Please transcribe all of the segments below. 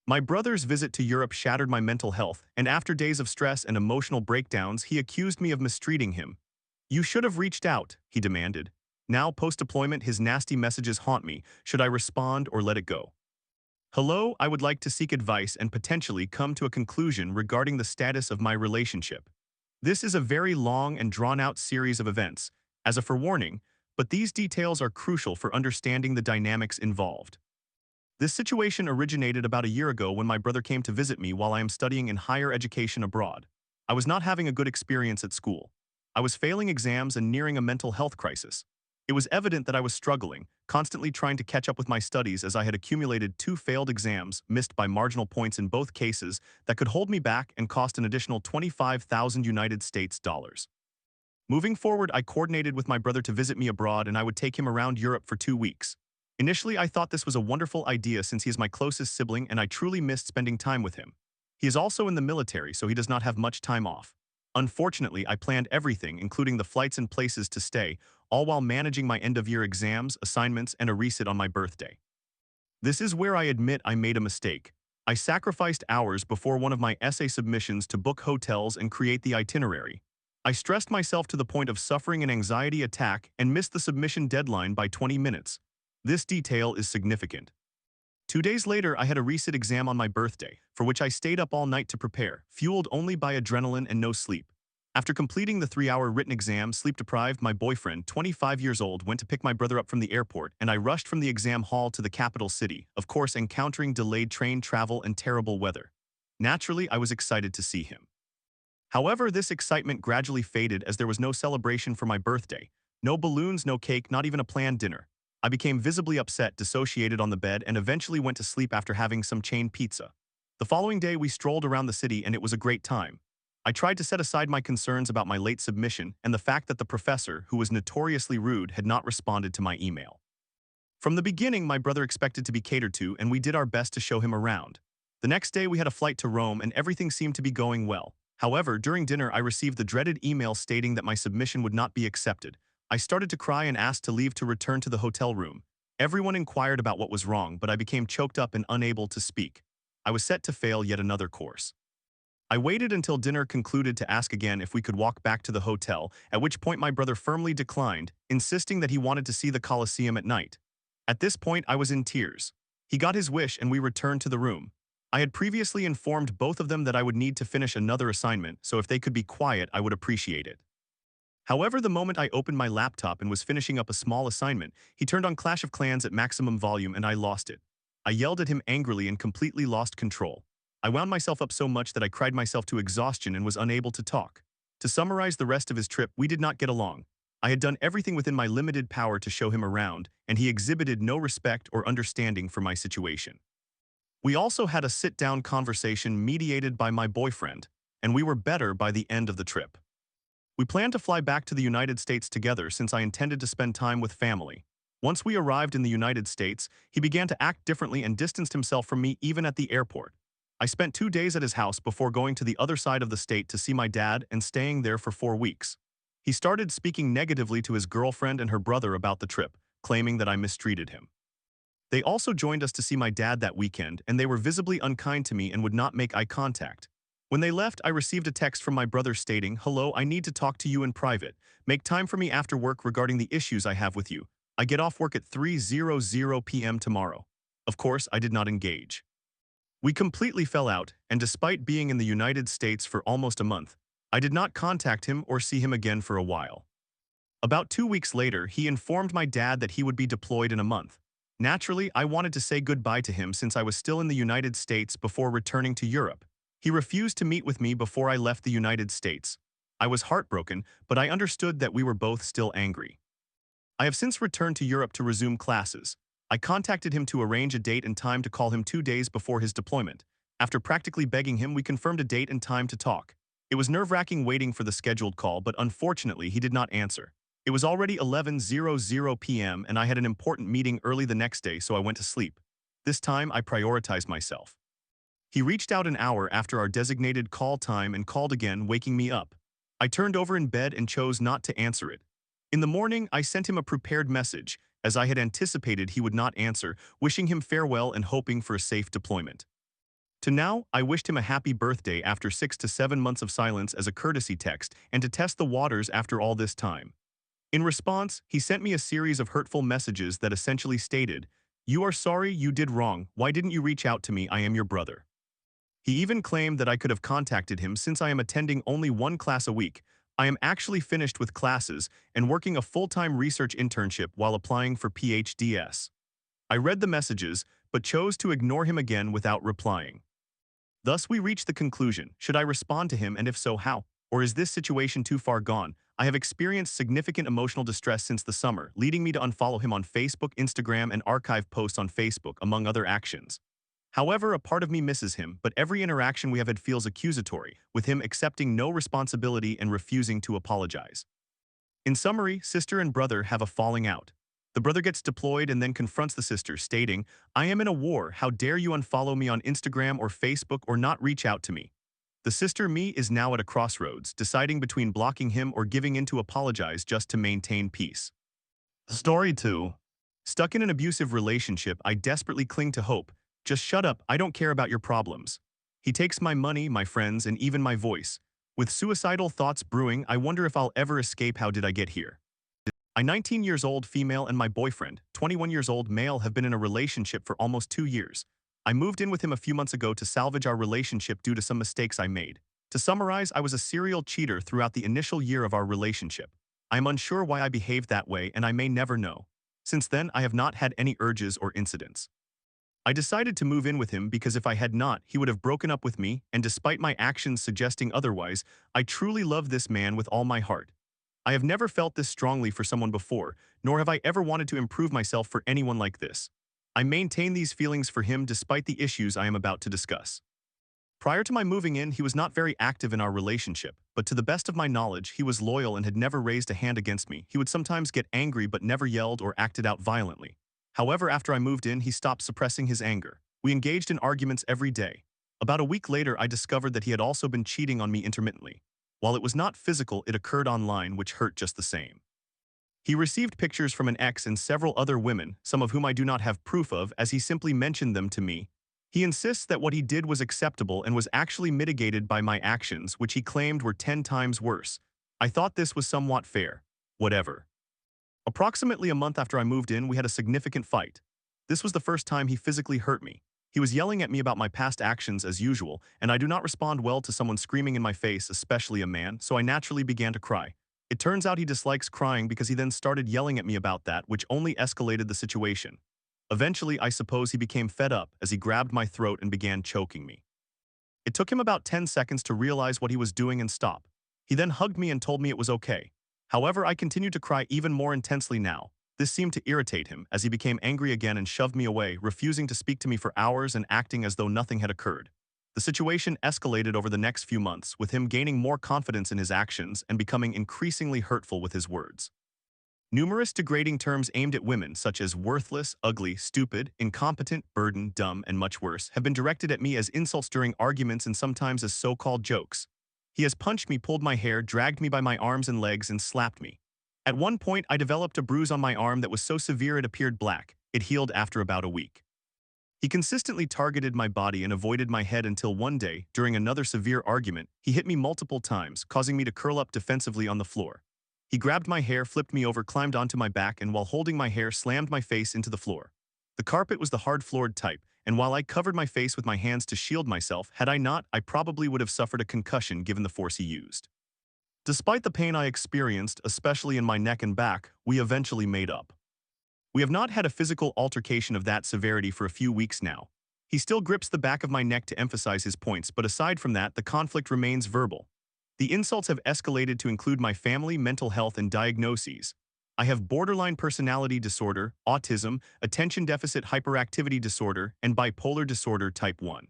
My brother's visit to Europe shattered my mental health, and after days of stress and emotional breakdowns, he accused me of mistreating him. "You should have reached out," he demanded. Now, post-deployment, his nasty messages haunt me. Should I respond or let it go? Hello, I would like to seek advice and potentially come to a conclusion regarding the status of my relationship. This is a very long and drawn-out series of events, as a forewarning, but these details are crucial for understanding the dynamics involved. This situation originated about a year ago when my brother came to visit me while I am studying in higher education abroad. I was not having a good experience at school. I was failing exams and nearing a mental health crisis. It was evident that I was struggling, constantly trying to catch up with my studies as I had accumulated two failed exams, missed by marginal points in both cases, that could hold me back and cost an additional 25,000 United States dollars. Moving forward, I coordinated with my brother to visit me abroad and I would take him around Europe for 2 weeks. Initially, I thought this was a wonderful idea since he is my closest sibling and I truly missed spending time with him. He is also in the military, so he does not have much time off. Unfortunately, I planned everything, including the flights and places to stay, all while managing my end-of-year exams, assignments, and a resit on my birthday. This is where I admit I made a mistake. I sacrificed hours before one of my essay submissions to book hotels and create the itinerary. I stressed myself to the point of suffering an anxiety attack and missed the submission deadline by 20 minutes. This detail is significant. 2 days later, I had a resit exam on my birthday, for which I stayed up all night to prepare, fueled only by adrenaline and no sleep. After completing the 3-hour written exam, sleep-deprived, my boyfriend, 25 years old, went to pick my brother up from the airport, and I rushed from the exam hall to the capital city, of course encountering delayed train travel and terrible weather. Naturally, I was excited to see him. However, this excitement gradually faded as there was no celebration for my birthday. No balloons, no cake, not even a planned dinner. I became visibly upset, dissociated on the bed, and eventually went to sleep after having some chain pizza. The following day, we strolled around the city and it was a great time. I tried to set aside my concerns about my late submission and the fact that the professor, who was notoriously rude, had not responded to my email. From the beginning, my brother expected to be catered to, and we did our best to show him around. The next day, we had a flight to Rome and everything seemed to be going well. However, during dinner, I received the dreaded email stating that my submission would not be accepted. I started to cry and asked to leave to return to the hotel room. Everyone inquired about what was wrong, but I became choked up and unable to speak. I was set to fail yet another course. I waited until dinner concluded to ask again if we could walk back to the hotel, at which point my brother firmly declined, insisting that he wanted to see the Colosseum at night. At this point, I was in tears. He got his wish and we returned to the room. I had previously informed both of them that I would need to finish another assignment, so if they could be quiet, I would appreciate it. However, the moment I opened my laptop and was finishing up a small assignment, he turned on Clash of Clans at maximum volume and I lost it. I yelled at him angrily and completely lost control. I wound myself up so much that I cried myself to exhaustion and was unable to talk. To summarize the rest of his trip, we did not get along. I had done everything within my limited power to show him around, and he exhibited no respect or understanding for my situation. We also had a sit-down conversation mediated by my boyfriend, and we were better by the end of the trip. We planned to fly back to the United States together since I intended to spend time with family. Once we arrived in the United States, he began to act differently and distanced himself from me even at the airport. I spent 2 days at his house before going to the other side of the state to see my dad and staying there for 4 weeks. He started speaking negatively to his girlfriend and her brother about the trip, claiming that I mistreated him. They also joined us to see my dad that weekend, and they were visibly unkind to me and would not make eye contact. When they left, I received a text from my brother stating, "Hello, I need to talk to you in private. Make time for me after work regarding the issues I have with you. I get off work at 3:00 p.m. tomorrow." Of course, I did not engage. We completely fell out, and despite being in the United States for almost a month, I did not contact him or see him again for a while. About 2 weeks later, he informed my dad that he would be deployed in a month. Naturally, I wanted to say goodbye to him since I was still in the United States before returning to Europe. He refused to meet with me before I left the United States. I was heartbroken, but I understood that we were both still angry. I have since returned to Europe to resume classes. I contacted him to arrange a date and time to call him 2 days before his deployment. After practically begging him, we confirmed a date and time to talk. It was nerve-wracking waiting for the scheduled call, but unfortunately, he did not answer. It was already 11:00 p.m. and I had an important meeting early the next day, so I went to sleep. This time, I prioritized myself. He reached out an hour after our designated call time and called again, waking me up. I turned over in bed and chose not to answer it. In the morning, I sent him a prepared message, as I had anticipated he would not answer, wishing him farewell and hoping for a safe deployment. To now, I wished him a happy birthday after 6 to 7 months of silence as a courtesy text and to test the waters after all this time. In response, he sent me a series of hurtful messages that essentially stated, "You are sorry, you did wrong, why didn't you reach out to me, I am your brother." He even claimed that I could have contacted him since I am attending only one class a week. I am actually finished with classes and working a full-time research internship while applying for PhDs. I read the messages, but chose to ignore him again without replying. Thus we reach the conclusion, should I respond to him and if so, how? Or is this situation too far gone? I have experienced significant emotional distress since the summer, leading me to unfollow him on Facebook, Instagram, and archive posts on Facebook, among other actions. However, a part of me misses him, but every interaction we have had feels accusatory, with him accepting no responsibility and refusing to apologize. In summary, sister and brother have a falling out. The brother gets deployed and then confronts the sister, stating, "I am in a war, how dare you unfollow me on Instagram or Facebook or not reach out to me?" The sister me is now at a crossroads, deciding between blocking him or giving in to apologize just to maintain peace. Story 2. Stuck in an abusive relationship, I desperately cling to hope. Just shut up, I don't care about your problems. He takes my money, my friends, and even my voice. With suicidal thoughts brewing, I wonder if I'll ever escape. How did I get here? I 19 years old female and my boyfriend, 21 years old male, have been in a relationship for almost 2 years. I moved in with him a few months ago to salvage our relationship due to some mistakes I made. To summarize, I was a serial cheater throughout the initial year of our relationship. I am unsure why I behaved that way and I may never know. Since then, I have not had any urges or incidents. I decided to move in with him because if I had not, he would have broken up with me, and despite my actions suggesting otherwise, I truly love this man with all my heart. I have never felt this strongly for someone before, nor have I ever wanted to improve myself for anyone like this. I maintain these feelings for him despite the issues I am about to discuss. Prior to my moving in, he was not very active in our relationship, but to the best of my knowledge, he was loyal and had never raised a hand against me. He would sometimes get angry but never yelled or acted out violently. However, after I moved in, he stopped suppressing his anger. We engaged in arguments every day. About a week later, I discovered that he had also been cheating on me intermittently. While it was not physical, it occurred online, which hurt just the same. He received pictures from an ex and several other women, some of whom I do not have proof of, as he simply mentioned them to me. He insists that what he did was acceptable and was actually mitigated by my actions, which he claimed were 10 times worse. I thought this was somewhat fair. Whatever. Approximately a month after I moved in, we had a significant fight. This was the first time he physically hurt me. He was yelling at me about my past actions as usual, and I do not respond well to someone screaming in my face, especially a man, so I naturally began to cry. It turns out he dislikes crying because he then started yelling at me about that, which only escalated the situation. Eventually, I suppose he became fed up as he grabbed my throat and began choking me. It took him about 10 seconds to realize what he was doing and stop. He then hugged me and told me it was okay. However, I continued to cry even more intensely now. This seemed to irritate him, as he became angry again and shoved me away, refusing to speak to me for hours and acting as though nothing had occurred. The situation escalated over the next few months, with him gaining more confidence in his actions and becoming increasingly hurtful with his words. Numerous degrading terms aimed at women, such as worthless, ugly, stupid, incompetent, burden, dumb, and much worse, have been directed at me as insults during arguments and sometimes as so-called jokes. He has punched me, pulled my hair, dragged me by my arms and legs, and slapped me. At one point, I developed a bruise on my arm that was so severe it appeared black. It healed after about a week. He consistently targeted my body and avoided my head until one day, during another severe argument, he hit me multiple times, causing me to curl up defensively on the floor. He grabbed my hair, flipped me over, climbed onto my back, and while holding my hair, slammed my face into the floor. The carpet was the hard-floored type, and while I covered my face with my hands to shield myself, had I not, I probably would have suffered a concussion given the force he used. Despite the pain I experienced, especially in my neck and back, we eventually made up. We have not had a physical altercation of that severity for a few weeks now. He still grips the back of my neck to emphasize his points, but aside from that, the conflict remains verbal. The insults have escalated to include my family, mental health, and diagnoses. I have borderline personality disorder, autism, attention deficit hyperactivity disorder, and bipolar disorder type 1.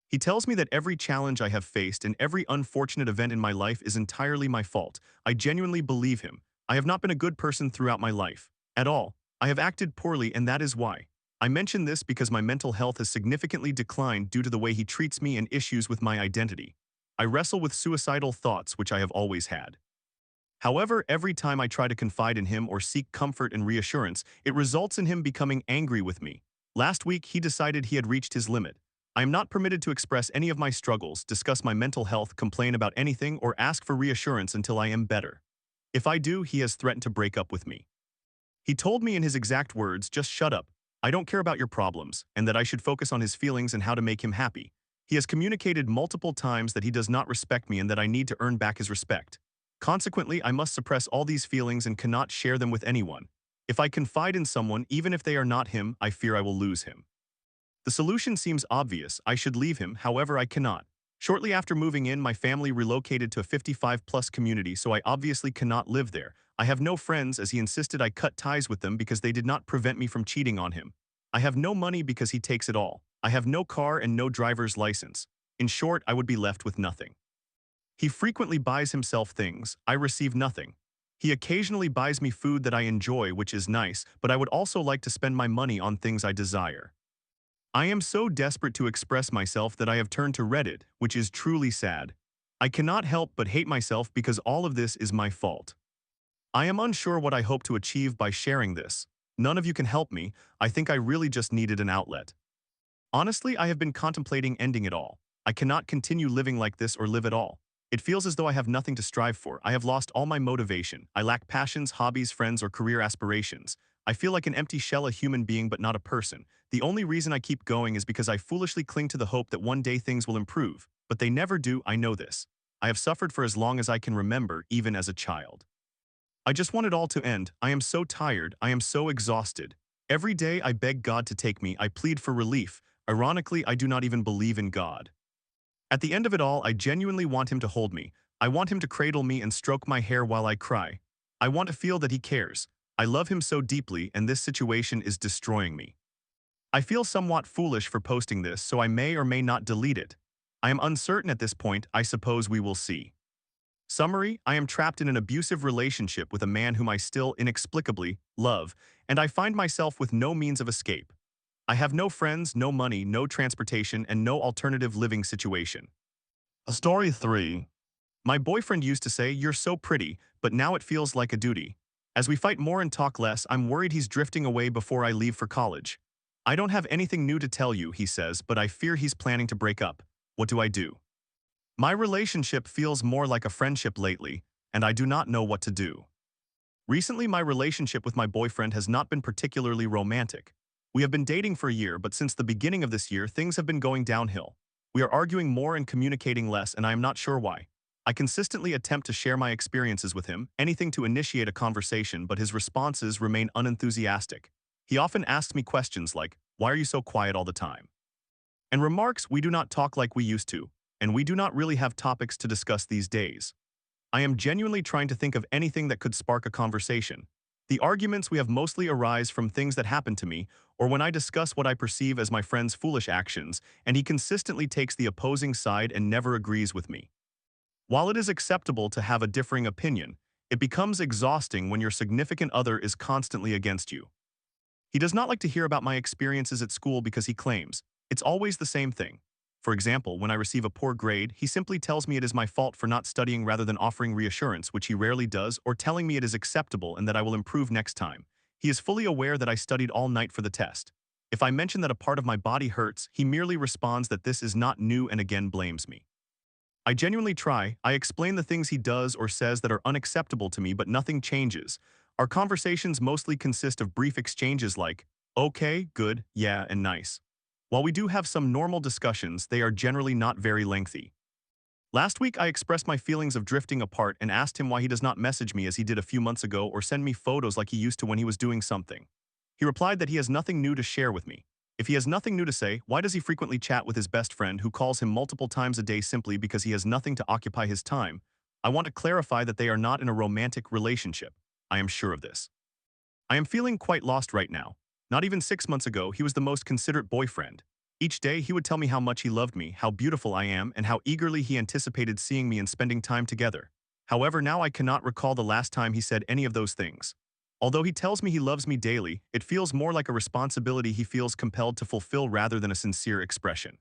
He tells me that every challenge I have faced and every unfortunate event in my life is entirely my fault. I genuinely believe him. I have not been a good person throughout my life. At all. I have acted poorly, and that is why. I mention this because my mental health has significantly declined due to the way he treats me and issues with my identity. I wrestle with suicidal thoughts, which I have always had. However, every time I try to confide in him or seek comfort and reassurance, it results in him becoming angry with me. Last week, he decided he had reached his limit. I am not permitted to express any of my struggles, discuss my mental health, complain about anything, or ask for reassurance until I am better. If I do, he has threatened to break up with me. He told me in his exact words, just shut up. I don't care about your problems, and that I should focus on his feelings and how to make him happy. He has communicated multiple times that he does not respect me and that I need to earn back his respect. Consequently, I must suppress all these feelings and cannot share them with anyone. If I confide in someone, even if they are not him, I fear I will lose him. The solution seems obvious. I should leave him, however I cannot. Shortly after moving in, my family relocated to a 55-plus community, so I obviously cannot live there. I have no friends as he insisted I cut ties with them because they did not prevent me from cheating on him. I have no money because he takes it all. I have no car and no driver's license. In short, I would be left with nothing. He frequently buys himself things. I receive nothing. He occasionally buys me food that I enjoy, which is nice, but I would also like to spend my money on things I desire. I am so desperate to express myself that I have turned to Reddit, which is truly sad. I cannot help but hate myself because all of this is my fault. I am unsure what I hope to achieve by sharing this. None of you can help me. I think I really just needed an outlet. Honestly, I have been contemplating ending it all. I cannot continue living like this or live at all. It feels as though I have nothing to strive for. I have lost all my motivation. I lack passions, hobbies, friends, or career aspirations. I feel like an empty shell, a human being but not a person. The only reason I keep going is because I foolishly cling to the hope that one day things will improve. But they never do, I know this. I have suffered for as long as I can remember, even as a child. I just want it all to end. I am so tired. I am so exhausted. Every day I beg God to take me. I plead for relief. Ironically, I do not even believe in God. At the end of it all, I genuinely want him to hold me. I want him to cradle me and stroke my hair while I cry. I want to feel that he cares. I love him so deeply, and this situation is destroying me. I feel somewhat foolish for posting this, so I may or may not delete it. I am uncertain at this point. I suppose we will see. Summary: I am trapped in an abusive relationship with a man whom I still inexplicably love, and I find myself with no means of escape. I have no friends, no money, no transportation, and no alternative living situation. A story 3. My boyfriend used to say, "You're so pretty," but now it feels like a duty. As we fight more and talk less, I'm worried he's drifting away before I leave for college. I don't have anything new to tell you, he says, but I fear he's planning to break up. What do I do? My relationship feels more like a friendship lately, and I do not know what to do. Recently, my relationship with my boyfriend has not been particularly romantic. We have been dating for a year, but since the beginning of this year, things have been going downhill. We are arguing more and communicating less, and I am not sure why. I consistently attempt to share my experiences with him, anything to initiate a conversation, but his responses remain unenthusiastic. He often asks me questions like, "Why are you so quiet all the time?" and remarks, "We do not talk like we used to, and we do not really have topics to discuss these days." I am genuinely trying to think of anything that could spark a conversation. The arguments we have mostly arise from things that happen to me, or when I discuss what I perceive as my friend's foolish actions, and he consistently takes the opposing side and never agrees with me. While it is acceptable to have a differing opinion, it becomes exhausting when your significant other is constantly against you. He does not like to hear about my experiences at school because he claims it's always the same thing. For example, when I receive a poor grade, he simply tells me it is my fault for not studying rather than offering reassurance, which he rarely does, or telling me it is acceptable and that I will improve next time. He is fully aware that I studied all night for the test. If I mention that a part of my body hurts, he merely responds that this is not new and again blames me. I genuinely try. I explain the things he does or says that are unacceptable to me, but nothing changes. Our conversations mostly consist of brief exchanges like, "Okay, good, yeah, and nice." While we do have some normal discussions, they are generally not very lengthy. Last week, I expressed my feelings of drifting apart and asked him why he does not message me as he did a few months ago or send me photos like he used to when he was doing something. He replied that he has nothing new to share with me. If he has nothing new to say, why does he frequently chat with his best friend who calls him multiple times a day simply because he has nothing to occupy his time? I want to clarify that they are not in a romantic relationship. I am sure of this. I am feeling quite lost right now. Not even 6 months ago, he was the most considerate boyfriend. Each day, he would tell me how much he loved me, how beautiful I am, and how eagerly he anticipated seeing me and spending time together. However, now I cannot recall the last time he said any of those things. Although he tells me he loves me daily, it feels more like a responsibility he feels compelled to fulfill rather than a sincere expression.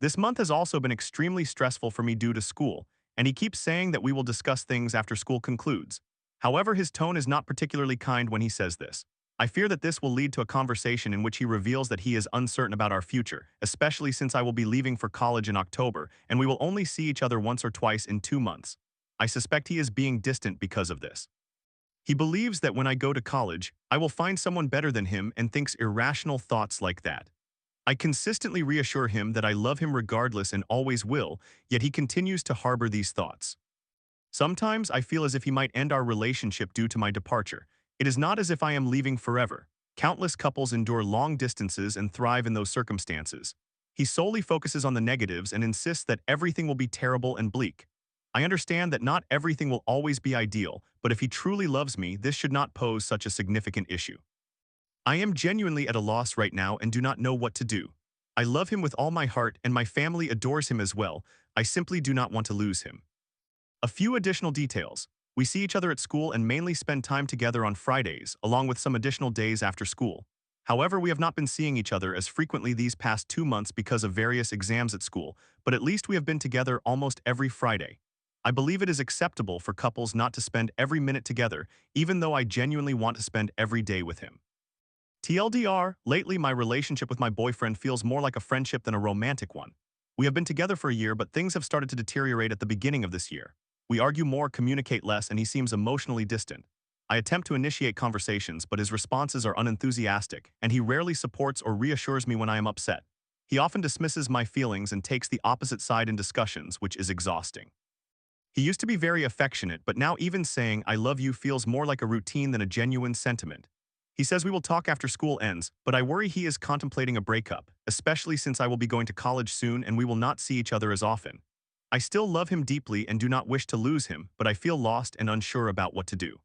This month has also been extremely stressful for me due to school, and he keeps saying that we will discuss things after school concludes. However, his tone is not particularly kind when he says this. I fear that this will lead to a conversation in which he reveals that he is uncertain about our future, especially since I will be leaving for college in October and we will only see each other once or twice in 2 months. I suspect he is being distant because of this. He believes that when I go to college, I will find someone better than him and thinks irrational thoughts like that. I consistently reassure him that I love him regardless and always will, yet he continues to harbor these thoughts. Sometimes I feel as if he might end our relationship due to my departure. It is not as if I am leaving forever. Countless couples endure long distances and thrive in those circumstances. He solely focuses on the negatives and insists that everything will be terrible and bleak. I understand that not everything will always be ideal, but if he truly loves me, this should not pose such a significant issue. I am genuinely at a loss right now and do not know what to do. I love him with all my heart and my family adores him as well. I simply do not want to lose him. A few additional details. We see each other at school and mainly spend time together on Fridays, along with some additional days after school. However, we have not been seeing each other as frequently these past 2 months because of various exams at school, but at least we have been together almost every Friday. I believe it is acceptable for couples not to spend every minute together, even though I genuinely want to spend every day with him. TLDR, lately my relationship with my boyfriend feels more like a friendship than a romantic one. We have been together for a year, but things have started to deteriorate at the beginning of this year. We argue more, communicate less, and he seems emotionally distant. I attempt to initiate conversations, but his responses are unenthusiastic, and he rarely supports or reassures me when I am upset. He often dismisses my feelings and takes the opposite side in discussions, which is exhausting. He used to be very affectionate, but now even saying "I love you" feels more like a routine than a genuine sentiment. He says we will talk after school ends, but I worry he is contemplating a breakup, especially since I will be going to college soon and we will not see each other as often. I still love him deeply and do not wish to lose him, but I feel lost and unsure about what to do.